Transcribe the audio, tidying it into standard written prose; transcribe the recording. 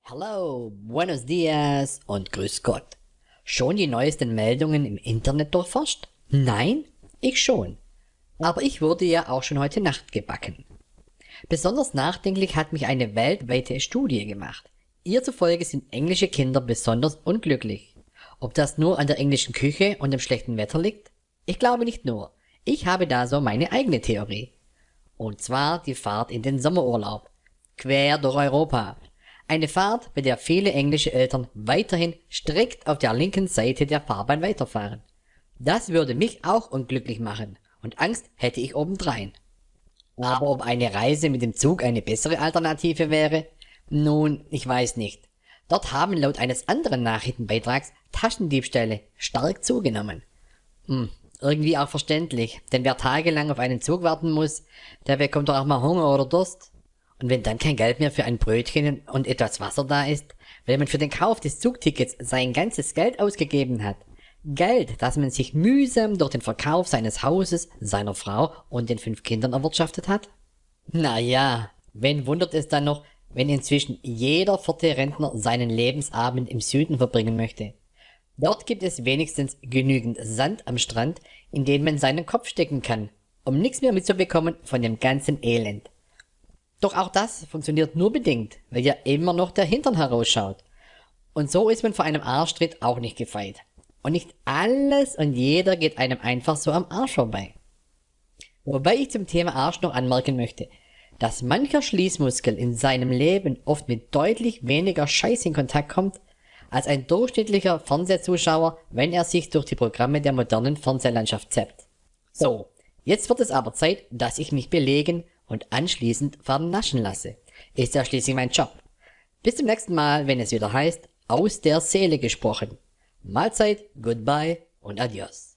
Hallo, buenos dias und grüß Gott. Schon die neuesten Meldungen im Internet durchforscht? Nein? Ich schon. Aber ich wurde ja auch schon heute Nacht gebacken. Besonders nachdenklich hat mich eine weltweite Studie gemacht. Ihr zufolge sind englische Kinder besonders unglücklich. Ob das nur an der englischen Küche und dem schlechten Wetter liegt? Ich glaube nicht nur. Ich habe da so meine eigene Theorie. Und zwar die Fahrt in den Sommerurlaub. Quer durch Europa. Eine Fahrt, bei der viele englische Eltern weiterhin strikt auf der linken Seite der Fahrbahn weiterfahren. Das würde mich auch unglücklich machen und Angst hätte ich obendrein. Aber ob eine Reise mit dem Zug eine bessere Alternative wäre? Nun, ich weiß nicht. Dort haben laut eines anderen Nachrichtenbeitrags Taschendiebstähle stark zugenommen. Irgendwie auch verständlich, denn wer tagelang auf einen Zug warten muss, der bekommt doch auch mal Hunger oder Durst. Und wenn dann kein Geld mehr für ein Brötchen und etwas Wasser da ist, weil man für den Kauf des Zugtickets sein ganzes Geld ausgegeben hat. Geld, das man sich mühsam durch den Verkauf seines Hauses, seiner Frau und den 5 Kindern erwirtschaftet hat? Na ja, wen wundert es dann noch, wenn inzwischen jeder 4. Rentner seinen Lebensabend im Süden verbringen möchte. Dort gibt es wenigstens genügend Sand am Strand, in den man seinen Kopf stecken kann, um nichts mehr mitzubekommen von dem ganzen Elend. Doch auch das funktioniert nur bedingt, weil ja immer noch der Hintern herausschaut. Und so ist man vor einem Arschtritt auch nicht gefeit. Und nicht alles und jeder geht einem einfach so am Arsch vorbei. Wobei ich zum Thema Arsch noch anmerken möchte, dass mancher Schließmuskel in seinem Leben oft mit deutlich weniger Scheiß in Kontakt kommt, als ein durchschnittlicher Fernsehzuschauer, wenn er sich durch die Programme der modernen Fernsehlandschaft zappt. So, jetzt wird es aber Zeit, dass ich mich belegen und anschließend vernaschen lasse. Ist ja schließlich mein Job. Bis zum nächsten Mal, wenn es wieder heißt, aus der Seele gesprochen. Mahlzeit, goodbye und adios.